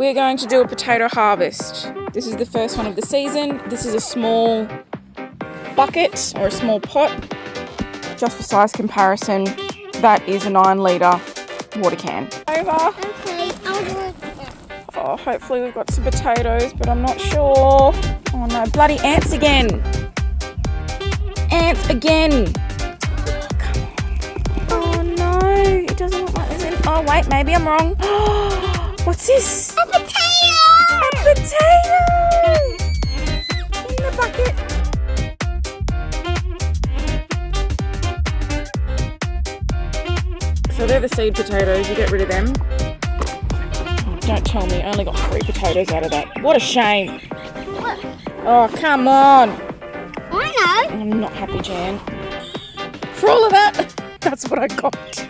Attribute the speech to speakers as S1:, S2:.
S1: We're going to do a potato harvest. This is the first one of the season. This is a small bucket or a small pot. Just for size comparison, that is a 9-litre water can. Over.
S2: Okay, I'll do it.
S1: Oh, hopefully we've got some potatoes, but I'm not sure. Oh no, bloody ants again. Ants again. Come on. Oh no, it doesn't look like there's any. Oh wait, maybe I'm wrong. What's this?
S2: A potato!
S1: A potato! In the bucket. So they're the seed potatoes, you get rid of them. Oh, don't tell me, I only got 3 potatoes out of that. What a shame.
S2: What?
S1: Oh, come on.
S2: I know.
S1: I'm not happy, Jan. For all of that, that's what I got.